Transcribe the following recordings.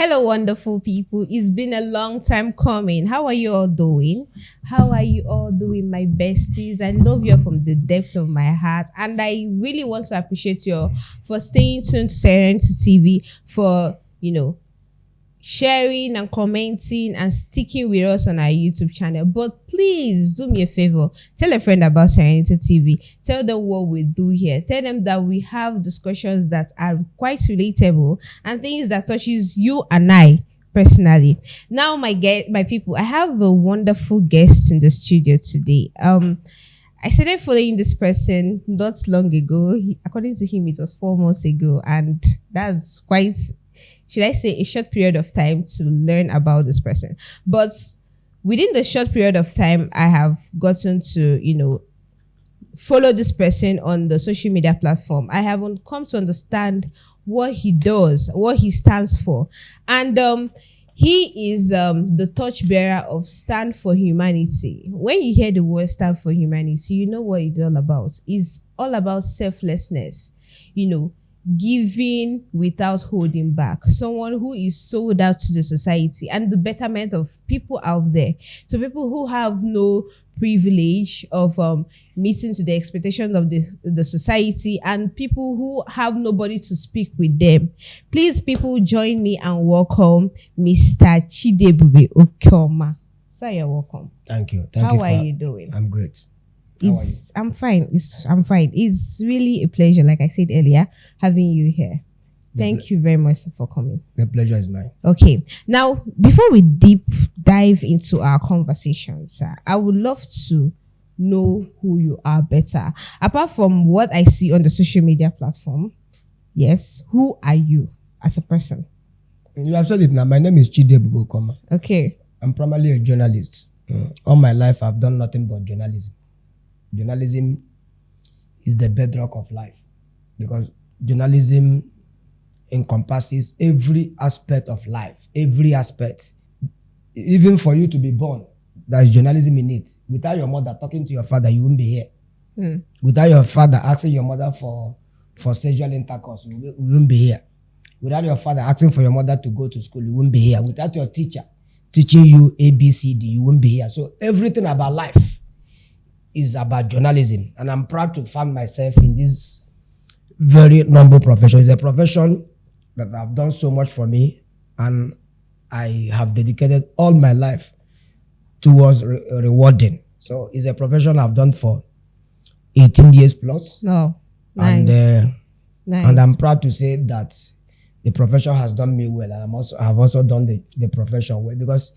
Hello, wonderful people. It's been a long time coming. How are you all doing? How are you all doing, my besties? I love you from the depths of my heart, and I really want to appreciate you for staying tuned to Serenity TV, for sharing and commenting and sticking with us on our YouTube channel. But please do me a favor, tell a friend about Serenity TV. Tell them what we do here. Tell them that we have discussions that are quite relatable and things that touches you and I personally. Now, my people, I have a wonderful guest in the studio today. I started following this person not long ago. According to him, it was 4 months ago, and that's quite, should I say, a short period of time to learn about this person. But within the short period of time, I have gotten to, follow this person on the social media platform. I have come to understand what he does, what he stands for. And he is the torchbearer of Stand for Humanity. When you hear the word Stand for Humanity, you know what it's all about. It's all about selflessness, giving without holding back. Someone who is sold out to the society and the betterment of people out there. So people who have no privilege of meeting to the expectations of the society, and people who have nobody to speak with them. Please, people, join me and welcome Mr. Chidebube Okioma. Sir, you're welcome. Thank you. How are you doing? I'm great. I'm fine. I'm fine. It's really a pleasure, like I said earlier, having you here. Thank you very much for coming. The pleasure is mine. Okay. Now, before we deep dive into our conversations, I would love to know who you are better. Apart from what I see on the social media platform, yes, who are you as a person? You have said it now. My name is Chidebube Okioma. Okay. I'm primarily a journalist. All my life, I've done nothing but journalism. Journalism is the bedrock of life, because journalism encompasses every aspect of life, every aspect. Even for you to be born, there's journalism in it. Without your mother talking to your father, you won't be here. Without your father asking your mother for sexual intercourse, you won't be here. Without your father asking for your mother to go to school, you won't be here. Without your teacher teaching you ABCD, you won't be here. So everything about life is about journalism, and I'm proud to find myself in this very noble profession. It's a profession that I've done so much for me, and I have dedicated all my life towards rewarding. So it's a profession I've done for 18 years plus. Oh, nice. And I'm proud to say that the profession has done me well, and I've also done the profession well, because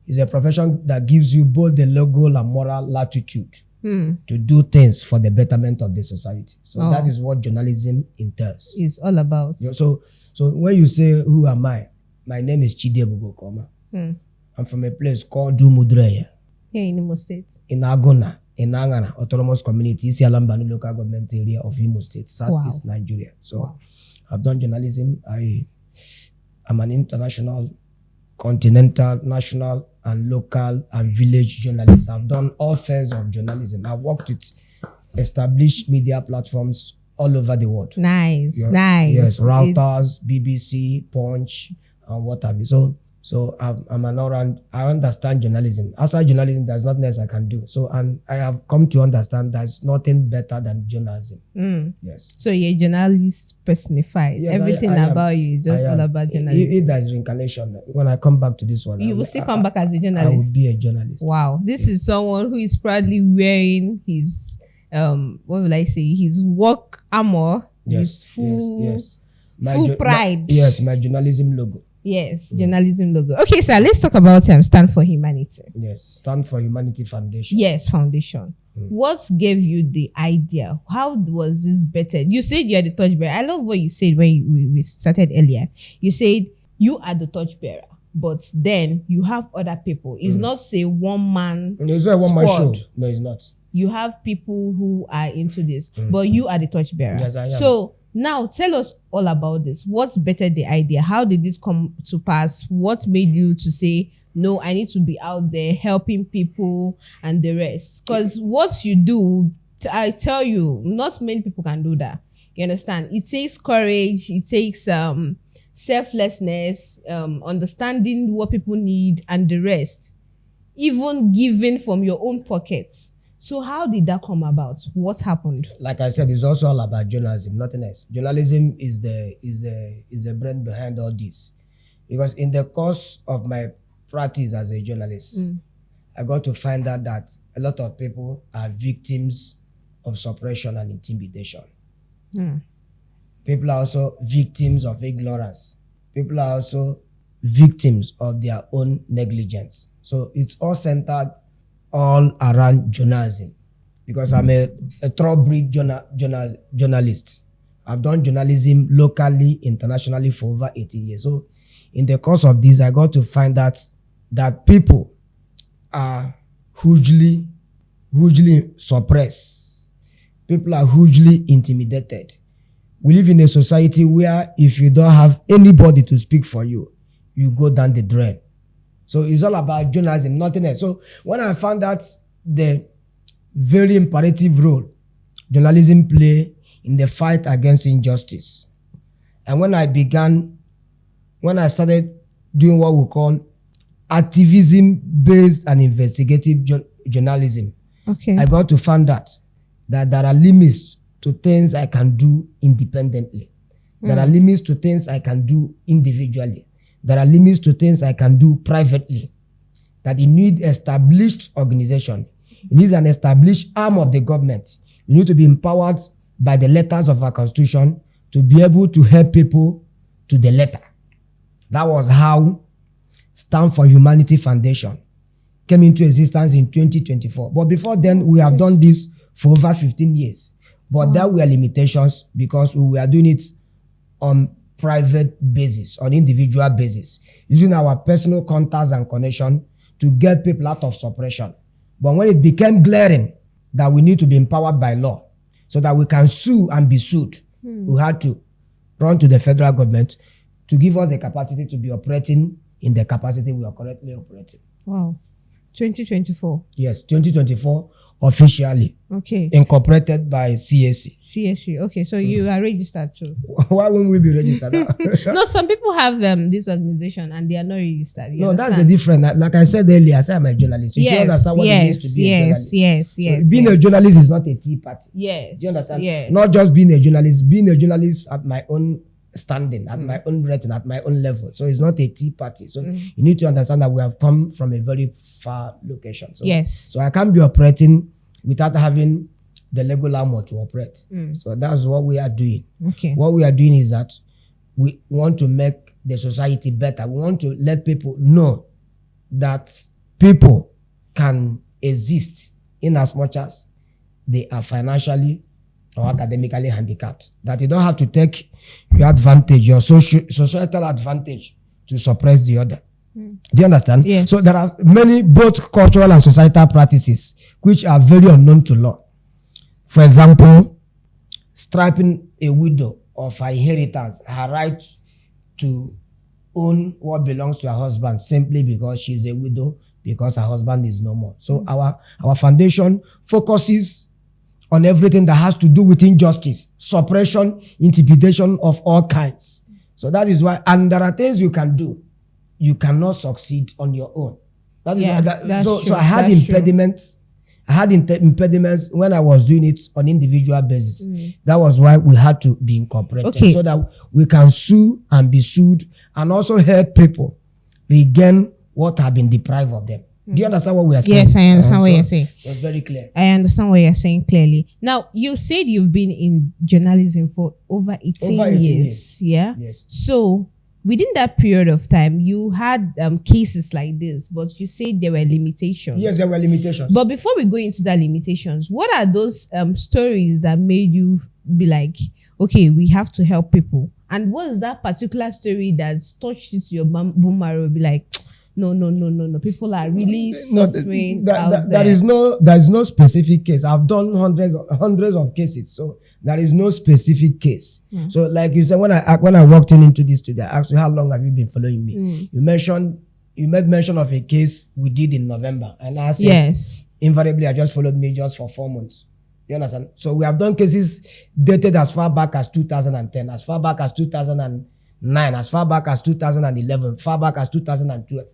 it's a profession that gives you both the legal and moral latitude to do things for the betterment of the society. So that is what journalism entails. It's all about. So when you say, who am I? My name is Chidebube Okioma. I'm from a place called Dumudreya. Here in Imo State. In Agona, in Angana, Autonomous Community, Isialambanu Local Government Area of Imo State, Southeast Nigeria. So I've done journalism. I'm an international, continental, national, and local and village journalist. I've done all phases of journalism. I've worked with established media platforms all over the world. Nice. Yes, Reuters, BBC, Punch, and what have you. So I'm an all-round. I understand journalism. Outside journalism, there's nothing else I can do. So, and I have come to understand there's nothing better than journalism. Yes. So you're a journalist personified. Yes, everything about you is just all about journalism. If there's reincarnation, when I come back to this one, you will still come back as a journalist. I will be a journalist. Wow. This is someone who is proudly wearing his what will I say? His work armor. His full pride. Yes, my journalism logo. Yes, journalism logo. Okay, sir, let's talk about Stand for Humanity. Yes, Stand for Humanity Foundation. Yes, foundation. What gave you the idea? How was this better? You said you are the torchbearer. I love what you said when we started earlier. You said you are the torchbearer, but then you have other people. It's not, say, one man. It's not a one man show. No, it's not. You have people who are into this, but you are the torchbearer. Yes, I am. So now tell us all about this. What's better the idea? How did this come to pass? What made you to say, no, I need to be out there helping people and the rest? Because what you do, I tell you, not many people can do that. You understand? It takes courage. It takes selflessness, understanding what people need, and the rest, even giving from your own pockets. So how did that come about? What happened? Like I said, it's also all about journalism, nothing else. Journalism is the brain behind all this. Because in the course of my practice as a journalist, I got to find out that a lot of people are victims of suppression and intimidation. People are also victims of ignorance. People are also victims of their own negligence. So it's all centered all around journalism, because I'm a thoroughbred journalist. I've done journalism locally, internationally for over 18 years. So in the course of this, I got to find out that people are hugely suppressed. People are hugely intimidated. We live in a society where if you don't have anybody to speak for you, you go down the drain. So it's all about journalism, nothing else. So when I found out the very imperative role journalism play in the fight against injustice, and when I started doing what we call activism-based and investigative journalism, I got to find out that there are limits to things I can do independently. There are limits to things I can do individually. There are limits to things I can do privately. That you need established organization. You need an established arm of the government. You need to be empowered by the letters of our constitution to be able to help people to the letter. That was how Stand for Humanity Foundation came into existence in 2024. But before then, we have done this for over 15 years. But there were limitations because we were doing it on private basis, on individual basis, using our personal contacts and connection to get people out of suppression. But when it became glaring that we need to be empowered by law so that we can sue and be sued, we had to run to the federal government to give us the capacity to be operating in the capacity we are currently operating. Wow. 2024. Yes, 2024 officially. Okay. Incorporated by CSC. CSC. Okay, so you are registered too. Why won't we be registered? No, some people have this organization and they are not registered. No, that's the difference. Like I said earlier, I said I'm a journalist. You should understand what it means to be a journalist. Yes. So being a journalist is not a tea party. Yes. Do you understand? Yes. Not just being a journalist at my own standing, at my own rating, at my own level. So it's not a tea party. So you need to understand that we have come from a very far location. So, yes. So I can't be operating without having the legal armor to operate. So that's what we are doing. Okay. What we are doing is that we want to make the society better. We want to let people know that people can exist in as much as they are financially or academically handicapped. That you don't have to take your advantage, your societal advantage to suppress the other. Do you understand? Yes. So there are many both cultural and societal practices which are very unknown to law. For example, stripping a widow of her inheritance, her right to own what belongs to her husband simply because she's a widow, because her husband is no more. So our foundation focuses on everything that has to do with injustice, suppression, intimidation of all kinds. So that is why, and there are things you can do. You cannot succeed on your own. That is that's true. So I had impediments. I had impediments when I was doing it on individual basis. That was why we had to be incorporated, so that we can sue and be sued and also help people regain what have been deprived of them. Do you understand what we are saying? Yes, I understand what you're saying. So very clear. I understand what you're saying clearly. Now, you said you've been in journalism for over 18 years. Yeah? Yes. So, within that period of time, you had cases like this, but you said there were limitations. Yes, there were limitations. But before we go into the limitations, what are those stories that made you be like, okay, we have to help people? And what is that particular story that's touched into your bone marrow? Be like, no. People are really suffering out there. There is no specific case. I've done hundreds of cases, so there is no specific case. So, like you said, when I walked into this today, I asked you, how long have you been following me? You made mention of a case we did in November, and I said, yes, invariably, I just followed me just for 4 months. You understand? So we have done cases dated as far back as 2010, as far back as 2009, 2009, as far back as 2011, far back as 2012. Do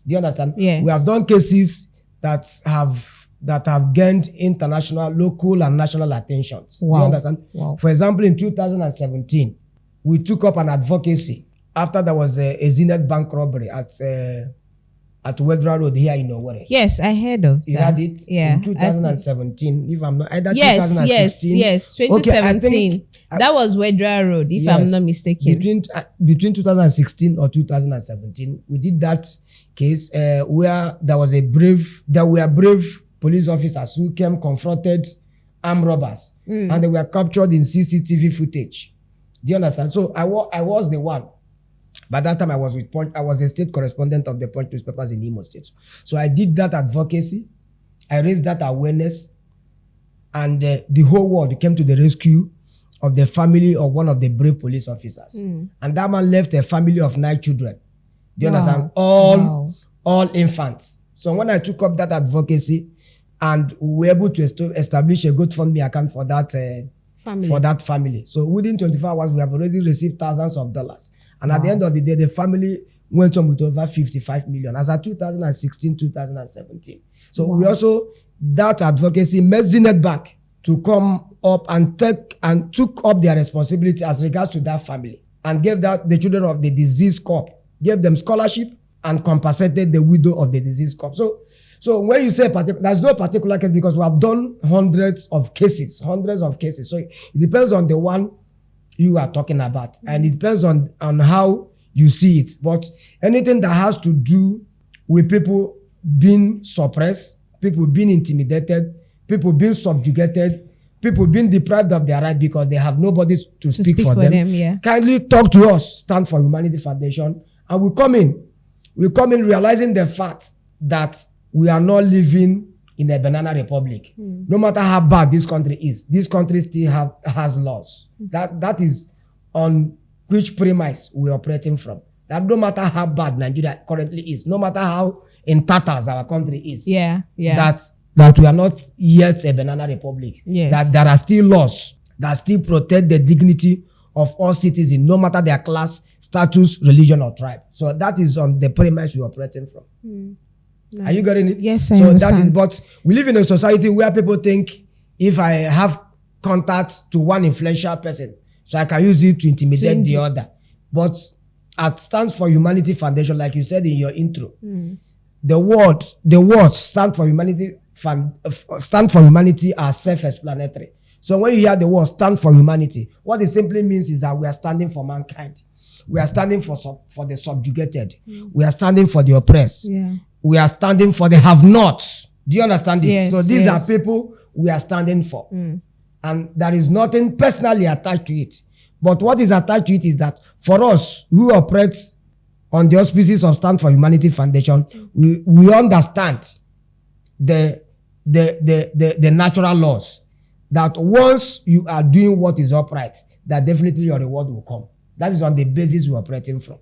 you understand? Yes. We have done cases that have gained international, local, and national attention. Do you understand? Wow. For example, in 2017, we took up an advocacy after there was a Zenith Bank robbery at Wedra Road here in Owerri. Yes, I heard of You that. had it Yeah, in 2017, if I'm not, either Yes, 2016. yes, 2017. Okay, That was Wedra Road, if I'm Yes. not mistaken. Between 2016 or 2017, we did that case where there were brave police officers who came, confronted armed robbers, and they were captured in CCTV footage. Do you understand? So I was the one. By that time, I was with Punch. I was the state correspondent of the Punch newspapers in Imo State. So I did that advocacy. I raised that awareness, and the whole world came to the rescue of the family of one of the brave police officers. And that man left a family of 9 children. Do you understand? All infants. So when I took up that advocacy, and we were able to establish a GoFundMe account for that family. So within 24 hours, we have already received thousands of dollars. And at the end of the day, the family went on with over 55 million as at 2016, 2017. So we also, that advocacy made Zenith Bank to come up and took up their responsibility as regards to that family, and gave the children of the deceased corp, gave them scholarship and compensated the widow of the deceased corp. So when you say there's no particular case, because we have done hundreds of cases. So it depends on the one you are talking about, and it depends on how you see it. But anything that has to do with people being suppressed, people being intimidated, people being subjugated, people being deprived of their right because they have nobody to speak for them, yeah. Kindly talk to us, Stand for Humanity Foundation, and we come in realizing the fact that we are not living in a banana republic. No matter how bad this country is, this country still has laws. That is on which premise we are operating from. That no matter how bad Nigeria currently is, no matter how in tatters our country is, that we are not yet a banana republic. Yes. That there are still laws that still protect the dignity of all citizens, no matter their class, status, religion, or tribe. So that is on the premise we are operating from. Nice. Are you getting it? Yes, I understand. That is, but we live in a society where people think if I have contact to one influential person, so I can use it to intimidate the other. But at Stand for Humanity Foundation, like you said in your intro, the words Stand for Humanity are self-explanatory. So when you hear the word Stand for Humanity, what it simply means is that we are standing for mankind. We are standing for the subjugated. We are standing for the oppressed. Yeah. We are standing for the have-nots. Do you understand it? Yes, so these are people we are standing for. And there is nothing personally attached to it. But what is attached to it is that for us who operate on the auspices of Stand for Humanity Foundation, we understand the natural laws. That once you are doing what is upright, that definitely your reward will come. That is on the basis we are operating from.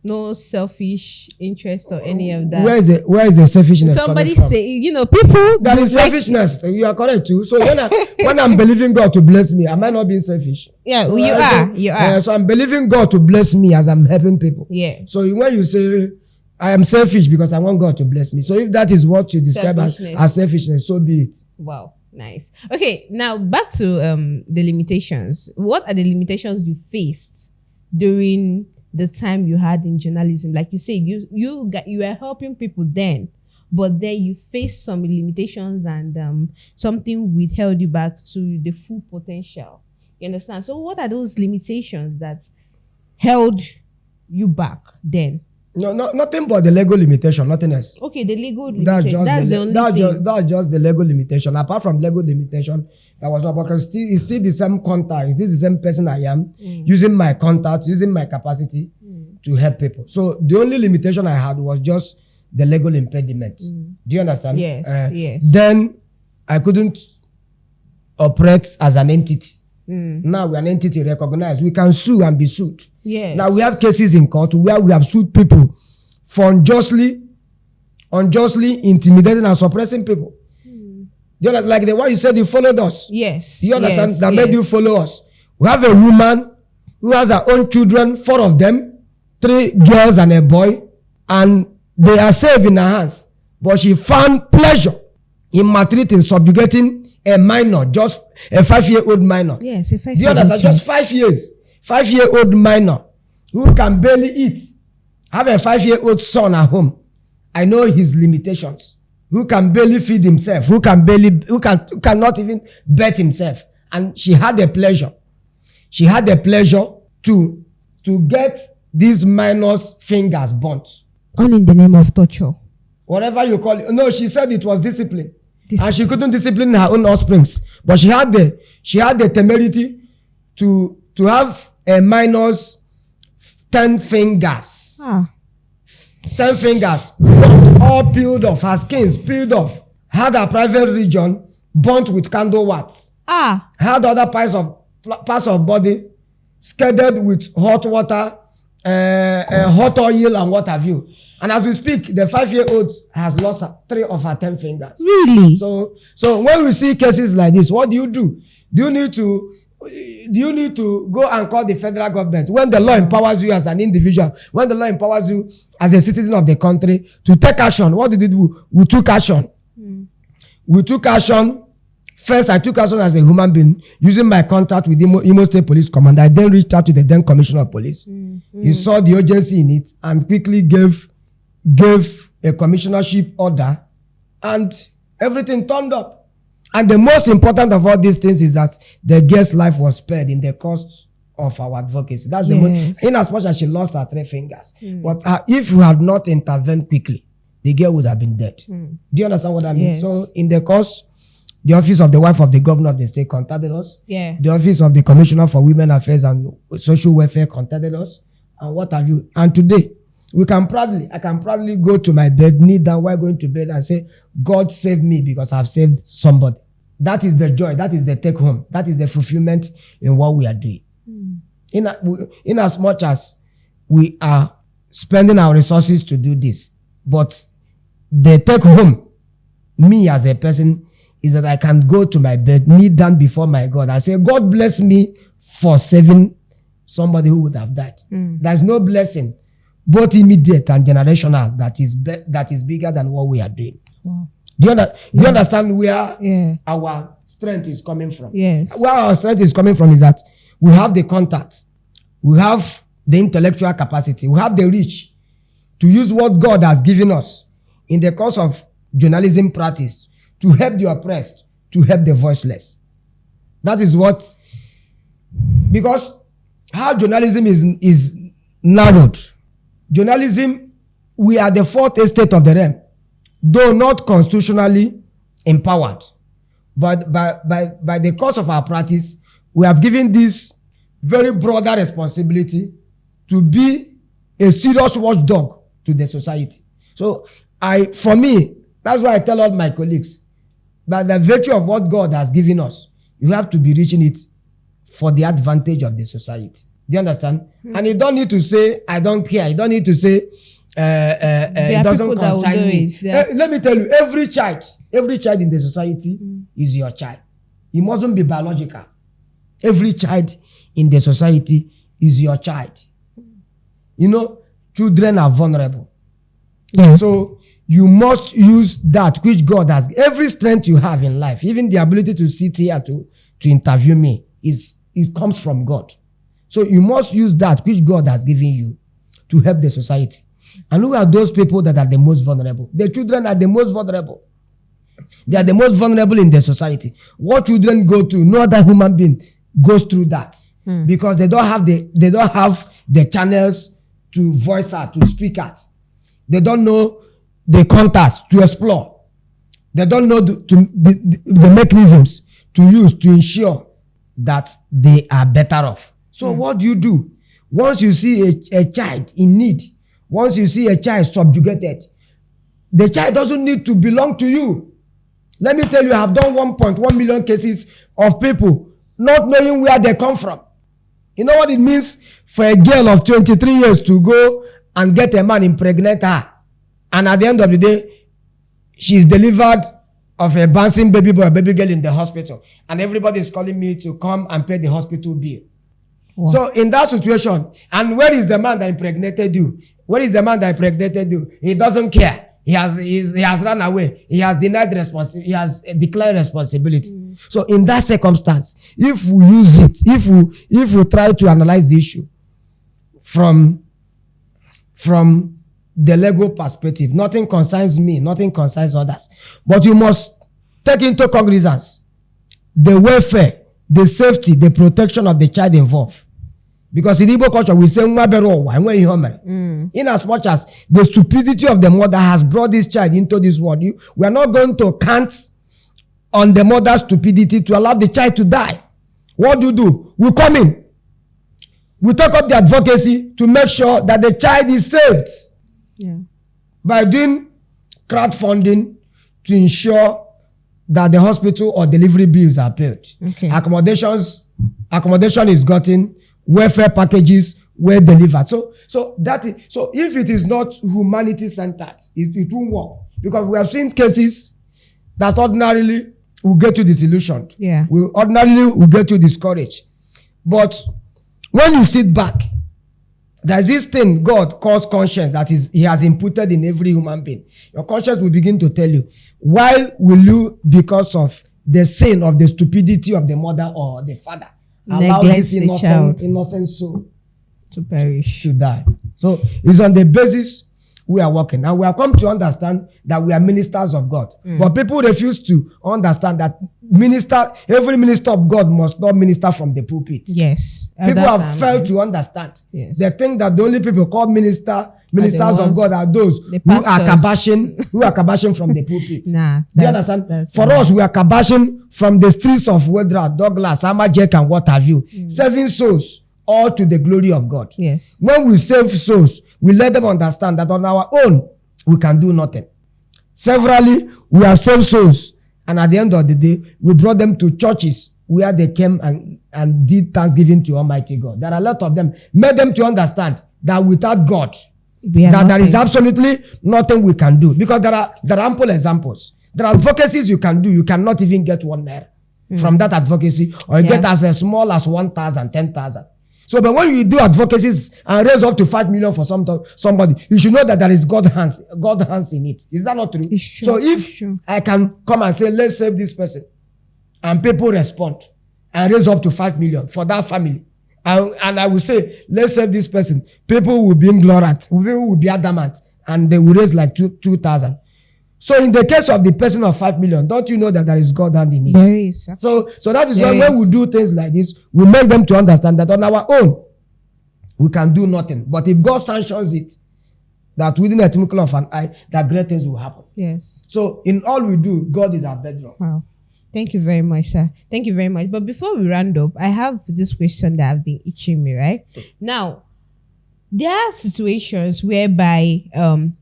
No selfish interest or any of that. Where is the selfishness? Somebody coming from? say, people. That is selfishness. You are correct too. So when I'm believing God to bless me, am I not being selfish? Yeah, so you are. So I'm believing God to bless me as I'm helping people. Yeah. So when you say I am selfish because I want God to bless me, so if that is what you describe as selfishness, so be it. Wow. Nice. Okay, now back to the limitations. What are the limitations you faced during the time you had in journalism? Like you say, you were helping people then, but then you faced some limitations and something withheld you back to the full potential. You understand? So what are those limitations that held you back then? No, nothing but the legal limitation, nothing else. Okay, the legal limitation. That's the only thing. That's just the legal limitation. Apart from legal limitation, that was not, because it's still the same contact. It's still the same person I am, using my contact, using my capacity to help people. So the only limitation I had was just the legal impediment. Do you understand? Yes, yes. Then I couldn't operate as an entity. Now we're an entity recognized. We can sue and be sued. Yes. Now we have cases in court where we have sued people for unjustly intimidating and suppressing people. You know, like the one you said you followed us. Yes. You understand? Yes, that made you follow us. We have a woman who has her own children, 4 of them, 3 girls and a boy, and they are safe in her hands. But she found pleasure in maltreating, subjugating a minor, just a 5-year-old minor. Yes, a 5-year-old. The others are just 5 years. 5-year-old minor who can barely eat. Have a 5-year-old son at home. I know his limitations. Who can barely feed himself, who cannot even bet himself. And she had the pleasure. She had the pleasure to get these minors' fingers burnt. All in the name of torture. Whatever you call it. No, she said it was discipline. And she couldn't discipline her own offsprings. But she had the temerity to have a minor's 10 fingers. 10 fingers, burnt, all peeled off, her skins peeled off, had her private region burnt with candle wax, had other parts of body scalded with hot water, hot oil and what have you. And as we speak, the 5-year-old has lost 3 of her 10 fingers. Really? So when we see cases like this, what do you do? Do you need to go and call the federal government when the law empowers you as an individual, when the law empowers you as a citizen of the country to take action? What did we do? We took action. We took action. First, I took action as a human being using my contact with Imo State Police Command. I then reached out to the then Commissioner of Police. He saw the urgency in it and quickly gave a commissionership order, and everything turned up. And the most important of all these things is that the girl's life was spared in the course of our advocacy. That's the most, in as much as she lost her 3 fingers. But if you had not intervened quickly, the girl would have been dead. Do you understand what I mean? So in the course, the office of the wife of the governor of the state contacted us. The office of the Commissioner for Women Affairs and Social Welfare contacted us. And what have you? And today, I can proudly go to my bed, kneel down while going to bed and say, God save me because I've saved somebody. That is the joy. That is the take home. That is the fulfillment in what we are doing. In as much as we are spending our resources to do this, but the take home, me as a person, is that I can go to my bed, kneel down before my God and say, God bless me for saving somebody who would have died. There's no blessing, both immediate and generational, that is bigger than what we are doing. Wow. Do you understand where our strength is coming from? Yes. Where our strength is coming from is that we have the contacts, we have the intellectual capacity, we have the reach to use what God has given us in the course of journalism practice to help the oppressed, to help the voiceless. That is what, because how journalism is narrowed. Journalism, we are the 4th estate of the realm, though not constitutionally empowered. But by the course of our practice, we have given this very broader responsibility to be a serious watchdog to the society. So for me, that's why I tell all my colleagues, by the virtue of what God has given us, you have to be reaching it for the advantage of the society. Do you understand? And you don't need to say, I don't care. You don't need to say, it doesn't concern me. Let me tell you, every child in the society is your child. It mustn't be biological. Every child in the society is your child. You know, children are vulnerable. So you must use that which God has. Every strength you have in life, even the ability to sit here to interview me, it comes from God. So you must use that which God has given you to help the society. And who are those people that are the most vulnerable? The children are the most vulnerable. They are the most vulnerable in the society. What children go through, no other human being goes through that. Because they don't have the channels to voice out, to speak out. They don't know the contacts to explore. They don't know the mechanisms to use to ensure that they are better off. So what do you do? Once you see a child in need, once you see a child subjugated, the child doesn't need to belong to you. Let me tell you, I have done 1.1 million cases of people not knowing where they come from. You know what it means for a girl of 23 years to go and get a man impregnate her, and at the end of the day, she's delivered of a bouncing baby boy or baby girl in the hospital, and everybody is calling me to come and pay the hospital bill. Wow. So in that situation, and where is the man that impregnated you? Where is the man that impregnated you? He doesn't care. He has run away. He has denied responsibility. He has declared responsibility. So in that circumstance, if we use it, if we try to analyze the issue from the Lego perspective, nothing concerns me, nothing concerns others. But you must take into cognizance the welfare, the safety, the protection of the child involved. Because in Igbo culture, we say, in as much as the stupidity of the mother has brought this child into this world, we are not going to count on the mother's stupidity to allow the child to die. What do? We come in. We take up the advocacy to make sure that the child is saved. Yeah. By doing crowdfunding to ensure that the hospital or delivery bills are paid. Okay. Accommodation is gotten. Welfare packages were delivered. So if it is not humanity centered, it won't work, because we have seen cases that ordinarily will get you disillusioned. Yeah. We ordinarily will get you discouraged. But when you sit back, there's this thing God calls conscience that He has imputed in every human being. Your conscience will begin to tell you, why will you, because of the sin of the stupidity of the mother or the father, allow this innocent soul to perish, to die? So it's on the basis we are working. And we have come to understand that we are ministers of God. But people refuse to understand that every minister of God must not minister from the pulpit. Yes. People have failed to understand. Yes. They think that the only people called ministers of God are those who are kabashing from the pulpit. Nah, do you understand? For us, we are kabashing from the streets of Wedra, Douglas, Amajek, and what have you, saving souls, all to the glory of God. Yes. When we save souls, we let them understand that on our own, we can do nothing. Severally, we have saved souls, and at the end of the day, we brought them to churches where they came and did thanksgiving to Almighty God. There are a lot of them. Made them to understand that without God, that there is absolutely nothing we can do. Because there are ample examples. There are advocacies you can do. You cannot even get 1 naira from that advocacy, or you get as small as 1,000, 10,000. So, but when you do advocacies and raise up to 5 million for somebody, you should know that there is God hands in it. Is that not true? It's true. So if I can come and say, let's save this person, and people respond and raise up to 5 million for that family, and I will say, let's save this person, people will be ignorant, people will be adamant, and they will raise like 2,000. So in the case of the person of 5 million, don't you know that there is God hand in it? There is. So that is why when we do things like this, we make them to understand that on our own, we can do nothing. But if God sanctions it, that within a twinkle of an eye, that great things will happen. Yes. So in all we do, God is our bedrock. Wow. Thank you very much, sir. Thank you very much. But before we round up, I have this question that have been itching me, right? Now, there are situations whereby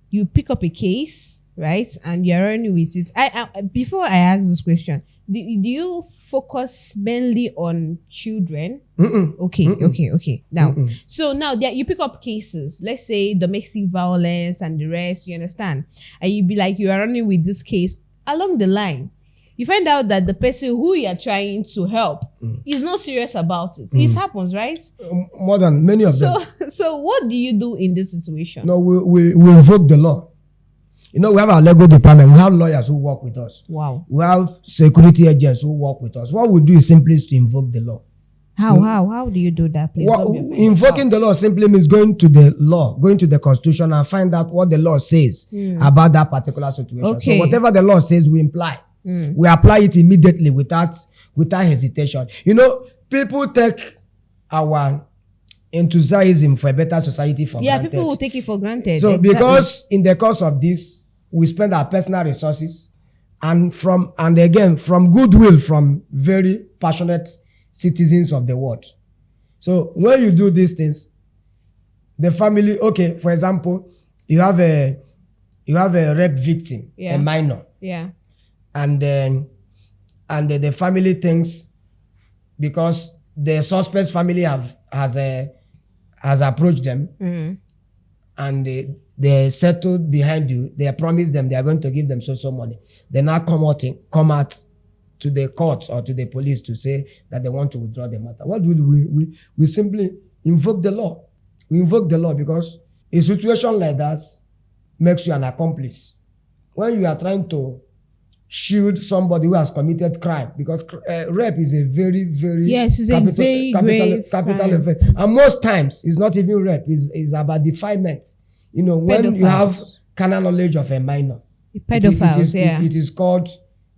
you pick up a case, right, and you're running with it. Before I ask this question, do you focus mainly on children? Okay. Now, so now that you pick up cases, let's say domestic violence and the rest, you understand, and you be like, you are running with this case. Along the line, you find out that the person who you are trying to help is not serious about it. It happens, right? More than many of them. So what do you do in this situation? No, we invoke the law. You know, we have our legal department. We have lawyers who work with us. Wow. We have security agents who work with us. What we do is simply to invoke the law. How do you do that, please? Invoking the law simply means going to the law, going to the constitution and find out what the law says about that particular situation. Okay. So whatever the law says, we imply. We apply it immediately without hesitation. You know, people take our enthusiasm for a better society for granted. Yeah, people will take it for granted. So because in the course of this, we spend our personal resources and again from goodwill from very passionate citizens of the world. So when you do these things, the family, okay, for example, you have a rape victim, a minor. Yeah. And then the family thinks, because the suspect's family has approached them and they settled behind you. They promised them they are going to give them so money. They now come out to the court or to the police to say that they want to withdraw the matter. What do we simply invoke the law. We invoke the law because a situation like that makes you an accomplice. When you are trying to shield somebody who has committed crime, because rape is a very, very capital offense. And most times, it's not even rape, it's about defilement. You know, when pedophiles. You have carnal knowledge of a minor, pedophiles, it is called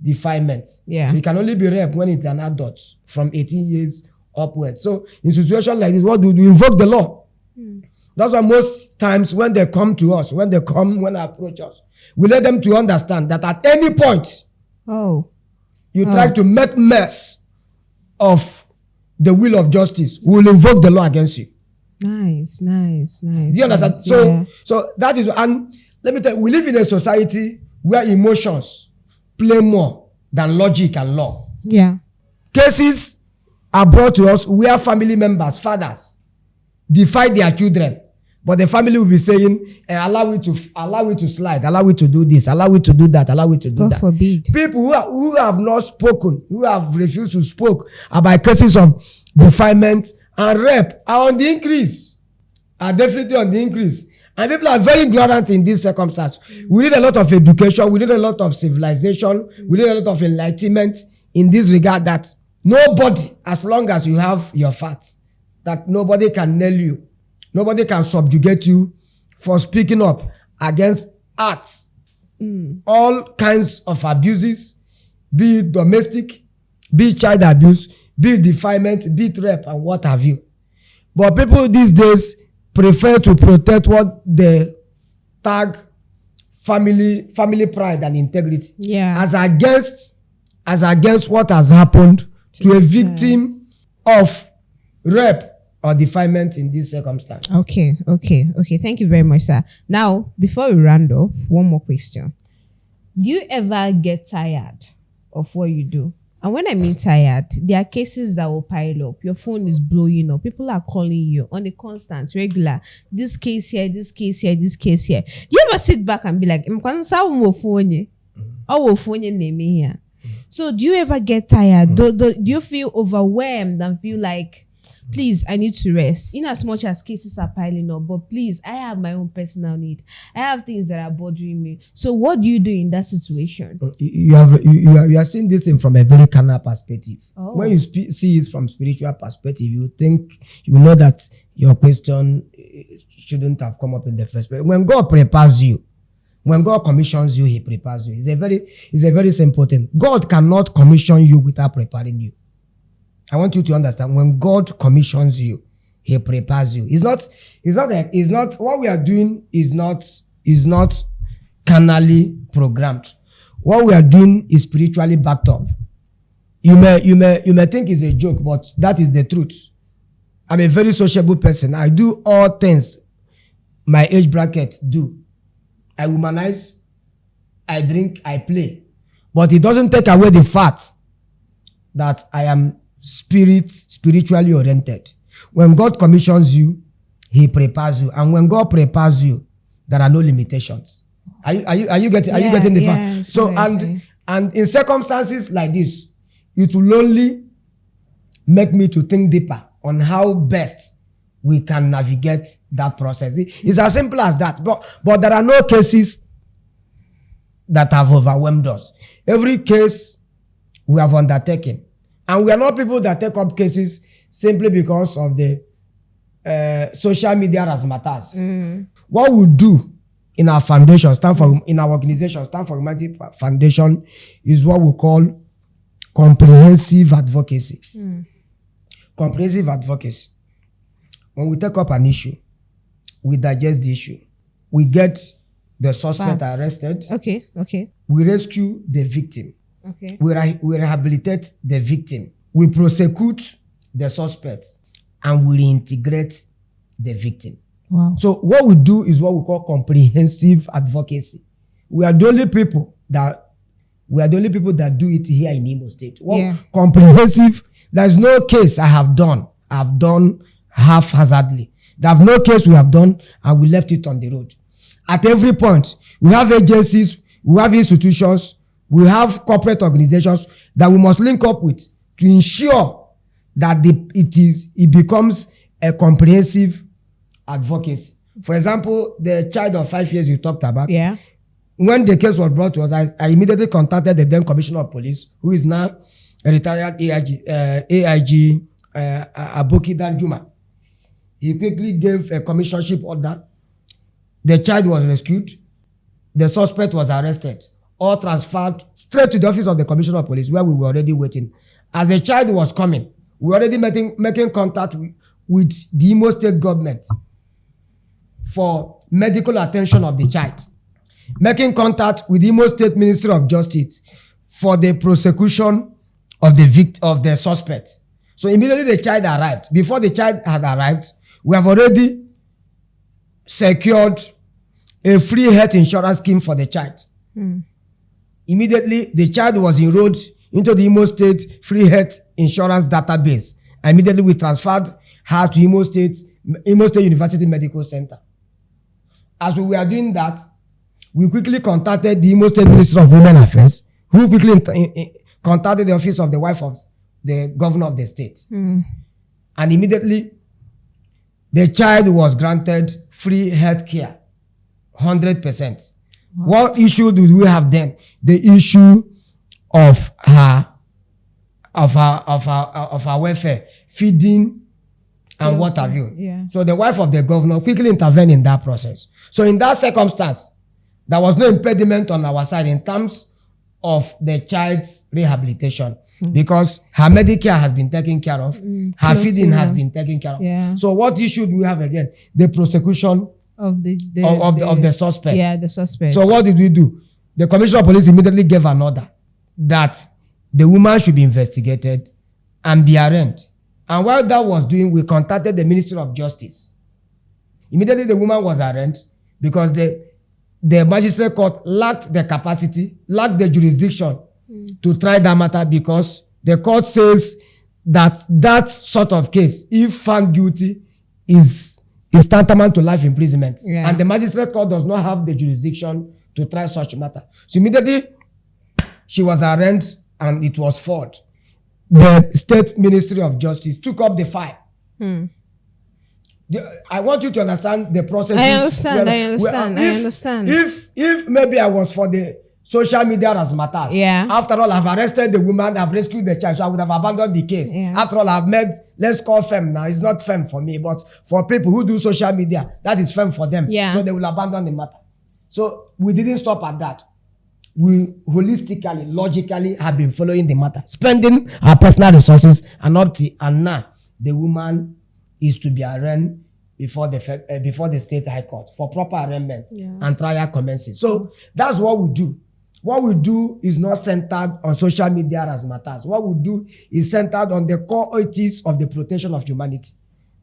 defilement. Yeah. So it can only be rape when it's an adult from 18 years upwards. So in situations like this, what do we invoke the law? That's why most times when they come to us, when they approach us, we let them to understand that at any point, you try to make mess of the will of justice, we will invoke the law against you. Nice. Do you understand? So that is, and let me tell you, we live in a society where emotions play more than logic and law. Yeah. Cases are brought to us where family members, fathers, defy their children, but the family will be saying, allow it to slide, allow it to do this, allow it to do that, allow it to do God that. Forbid. People who have not spoken, who have refused to speak about cases of defilement and rape are on the increase, are definitely on the increase. And people are very ignorant in this circumstance. We need a lot of education, we need a lot of civilization, we need a lot of enlightenment in this regard, that nobody, as long as you have your facts, that nobody can nail you, nobody can subjugate you for speaking up against acts, all kinds of abuses, be it domestic, be it child abuse, be it defilement, be it rape, and what have you. But people these days prefer to protect what they tag family pride and integrity, as against what has happened to a victim of rape or defilement in this circumstance. Okay. Thank you very much, sir. Now, before we round up, one more question. Do you ever get tired of what you do? And when I mean tired, there are cases that will pile up. Your phone is blowing up. People are calling you on a constant, regular. This case here, this case here, this case here. Do you ever sit back and be like, so do you ever get tired? Do you feel overwhelmed and feel like, please, I need to rest? In as much as cases are piling up, but please, I have my own personal need. I have things that are bothering me. So what do you do in that situation? You are seeing this thing from a very carnal perspective. When you see it from spiritual perspective, you know that your question shouldn't have come up in the first place. When God prepares you, when God commissions you, he prepares you. It's a very simple thing. God cannot commission you without preparing you. I want you to understand, when God commissions you, he prepares you. It's not what we are doing is not carnally programmed. What we are doing is spiritually backed up. You may think it's a joke, but that is the truth. I'm a very sociable person. I do all things my age bracket do. I womanize, I drink, I play. But it doesn't take away the fact that I am spiritually oriented. When God commissions you, he prepares you. And when God prepares you, there are no limitations. Are you getting the fact? So, and in circumstances like this, it will only make me to think deeper on how best we can navigate that process. It's as simple as that. But there are no cases that have overwhelmed us. Every case we have undertaken. And we are not people that take up cases simply because of the social media razzmatazz. What we do in our foundation, in our organization, Stand for Humanity Foundation, is what we call comprehensive advocacy. Comprehensive advocacy. When we take up an issue, we digest the issue. We get the suspect arrested. Okay. We rescue the victim. Okay. We rehabilitate the victim. We prosecute the suspect, and we reintegrate the victim. Wow. So what we do is what we call comprehensive advocacy. We are the only people that do it here in Imo State. Comprehensive. There's no case I've done haphazardly. There's no case we have done and we left it on the road. At every point, we have agencies, we have institutions, We have corporate organizations that we must link up with to ensure that it becomes a comprehensive advocacy. For example, the child of 5 years you talked about. Yeah. When the case was brought to us, I immediately contacted the then Commissioner of Police, who is now a retired AIG Aboki Danjuma. He quickly gave a commissionership order. The child was rescued. The suspect was arrested, all transferred straight to the office of the Commissioner of Police, where we were already waiting. As the child was coming, we were already making contact with the Imo State government for medical attention of the child, making contact with the Imo State Ministry of Justice for the prosecution of the suspect. So immediately the child arrived. Before the child had arrived, we have already secured a free health insurance scheme for the child. Immediately, the child was enrolled into the Imo State free health insurance database. And immediately, we transferred her to Imo State University Medical Center. As we were doing that, we quickly contacted the Imo State Ministry of Women Affairs, who quickly contacted the office of the wife of the governor of the state. And immediately, the child was granted free health care, 100%. Wow. What issue do we have then? The issue of her welfare, feeding, and what have you. Yeah. So the wife of the governor quickly intervened in that process. So in that circumstance, there was no impediment on our side in terms of the child's rehabilitation, because her Medicare has been taken care of, her feeding has been taken care of. Yeah. So what issue do we have again? The prosecution of the suspect. Yeah, the suspect. So what did we do? The Commissioner of Police immediately gave an order that the woman should be investigated and be arraigned. And while that was doing, we contacted the Ministry of Justice. Immediately the woman was arraigned because the magistrate court lacked the capacity, lacked the jurisdiction to try that matter, because the court says that sort of case, if found guilty, is tantamount to life imprisonment. Yeah. And the magistrate court does not have the jurisdiction to try such matter. So immediately, she was arraigned and it was fought. The State Ministry of Justice took up the file. I want you to understand the process. I understand. If maybe I was for the social media razzmatazz, yeah. After all, I've arrested the woman, I've rescued the child, so I would have abandoned the case. Yeah. After all, I've made, let's call femme now. It's not femme for me, but for people who do social media, that is femme for them. Yeah. So they will abandon the matter. So we didn't stop at that. We holistically, logically have been following the matter, spending our personal resources, and now the woman is to be arraigned before the state high court for proper arraignment, and trial commences. So that's what we do. What we do is not centered on social media as matters. What we do is centered on the core ethics of the protection of humanity.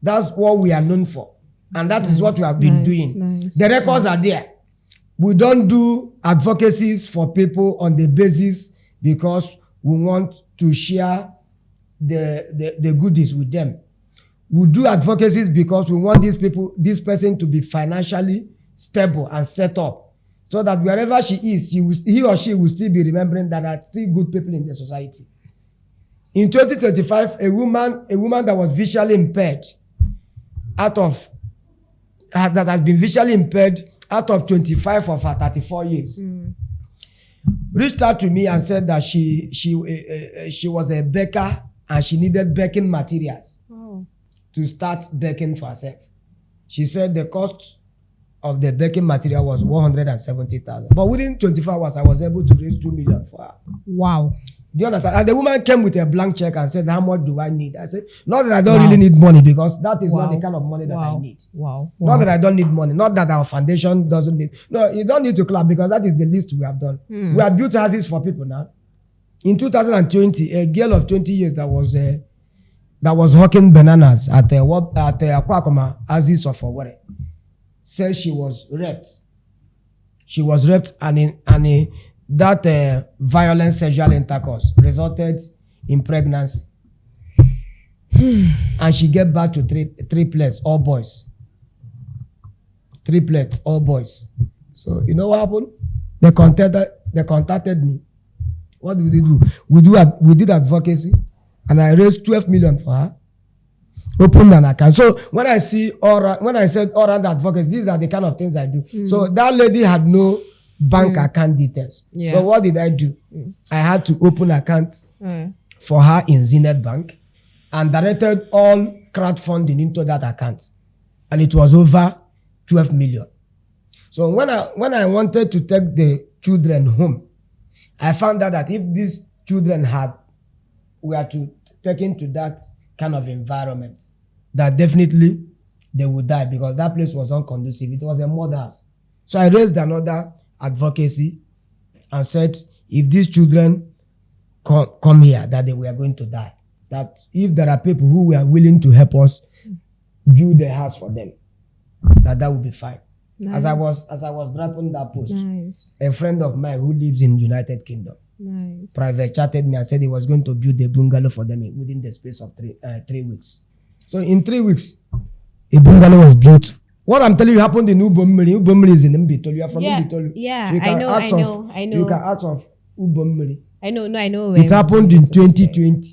That's what we are known for, and that is what we have been doing. The records are there. We don't do advocacies for people on the basis because we want to share the goodies with them. We do advocacies because we want this person to be financially stable and set up, so that wherever she is, he or she will still be remembering that there are still good people in the society. In 2025, a woman that was visually impaired, that has been visually impaired out of 25 of her 34 years, reached out to me and said that she was a baker and she needed baking materials to start baking for herself. She said the cost of the baking material was 170,000. But within 24 hours, I was able to raise 2 million for her. Wow. Do you understand? And the woman came with a blank check and said, how much do I need? I said, not that I don't really need money, because that is not the kind of money that I need. Wow. Not that I don't need money. Not that our foundation doesn't need. No, you don't need to clap, because that is the least we have done. We have built houses for people now. In 2020, a girl of 20 years that was hawking bananas at Akwakoma Aziz of Owerri said she was raped. She was raped, and that violent sexual intercourse resulted in pregnancy. And she gave birth to triplets, all boys. Triplets, all boys. So you know what happened? They contacted me What did we do? We did advocacy, and I raised 12 million for her. Opened an account. So when I said all round advocacy, these are the kind of things I do. So that lady had no bank account details. Yeah. So what did I do? I had to open account for her in Zenith Bank and directed all crowdfunding into that account, and it was over 12 million. So when I wanted to take the children home, I found out that if these children were to taken to that kind of environment, that definitely they would die because that place was unconducive. It was a mother's. So I raised another advocacy and said, if these children come here, that they were going to die. That if there are people who were willing to help us build a house for them, that would be fine. Nice. As I was dropping that post, a friend of mine who lives in United Kingdom private chatted me and said he was going to build a bungalow for them within the space of 3 weeks. So in 3 weeks, a bungalow was built. What I'm telling you happened in Ubomiri. Ubomiri is in Mbitolu. You are from Mbitolu. Yeah, so I know. You can ask of Ubomiri. I know. It happened in 2020.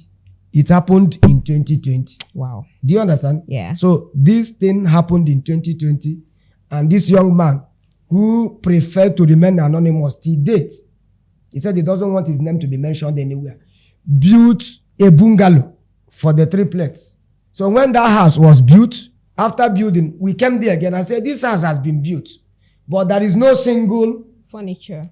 It happened in 2020. Wow. Do you understand? Yeah. So this thing happened in 2020, and this young man who preferred to remain anonymous till date, he said he doesn't want his name to be mentioned anywhere, built a bungalow for the triplets. So when that house was built, after building, we came there again and said, this house has been built, but there is no single furniture,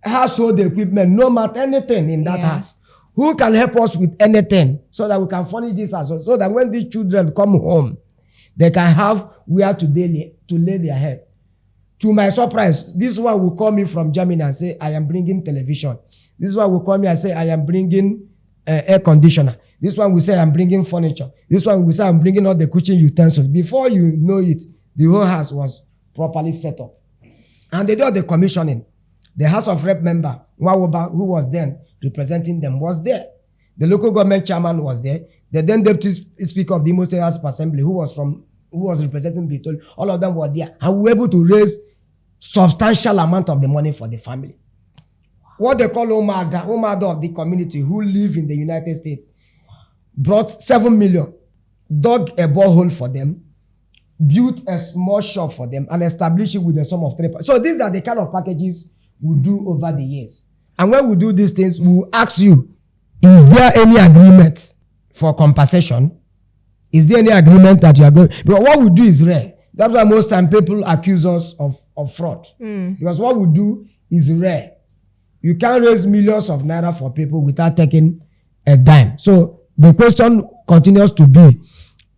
household equipment, no matter anything in that house. Who can help us with anything so that we can furnish this house, so that when these children come home, they can have where to lay their head. To my surprise, this one will call me from Germany and say, I am bringing television. This one will call me and say, I am bringing air conditioner. This one will say, I'm bringing furniture. This one will say, I'm bringing all the kitchen utensils. Before you know it, the whole house was properly set up. And they did the commissioning. The House of Rep member, Nwawoba, who was then representing them, was there. The local government chairman was there. The then deputy speaker of the Imo State House of Assembly, who was representing Bitol, all of them were there. And we were able to raise substantial amount of the money for the family. What they call Omada of the community who live in the United States brought 7 million, dug a borehole for them, built a small shop for them, and established it with a sum of 3. So these are the kind of packages we do over the years. And when we do these things, we will ask you, is there any agreement for compensation? Is there any agreement that you are going? Because what we do is rare. That's why most time people accuse us of fraud. Because what we do is rare. You can't raise millions of naira for people without taking a dime. So the question continues to be,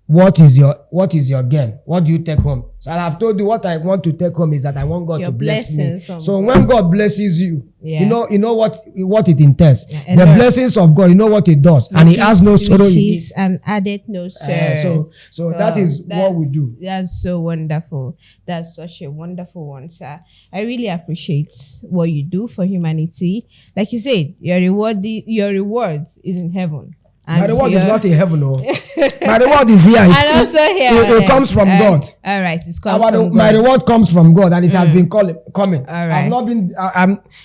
what is your gain? What do you take home? So I have told you what I want to take home is that I want God to bless me. So when God blesses you, you know what it entails. Yeah, the blessings of God, you know what it does, and He has no sorrow in it. And added no sorrow. So that is what we do. That's so wonderful. That's such a wonderful one, sir. I really appreciate what you do for humanity. Like you said, your reward is in heaven. My reward is not in heaven, no. My reward is here. And also here. It comes from God. All right, it comes from God. My reward comes from God, and it has been coming. All right. I've not been.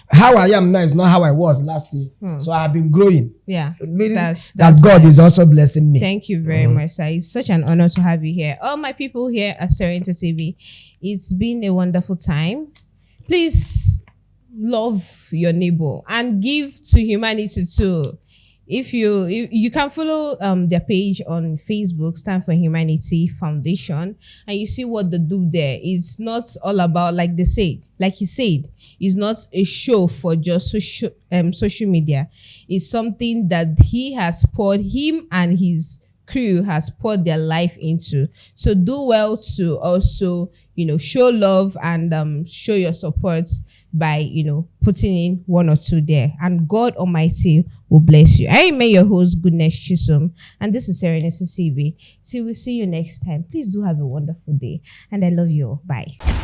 How I am now is not how I was last year. So I've been growing. Yeah, that's God is also blessing me. Thank you very much, sir. It's such an honor to have you here. All my people here at Serenity TV, it's been a wonderful time. Please love your neighbor and give to humanity too. If you can follow their page on Facebook, Stand for Humanity Foundation, and you see what they do there. It's not all about, like he said, it's not a show for just social media. It's something that him and his crew has poured their life into. So do well to also, show love and show your support by, putting in 1 or 2 there. And God Almighty will bless you. I am your host, Goodness Chisum, and this is Serenity TV. So we'll see you next time. Please do have a wonderful day, and I love you all. Bye.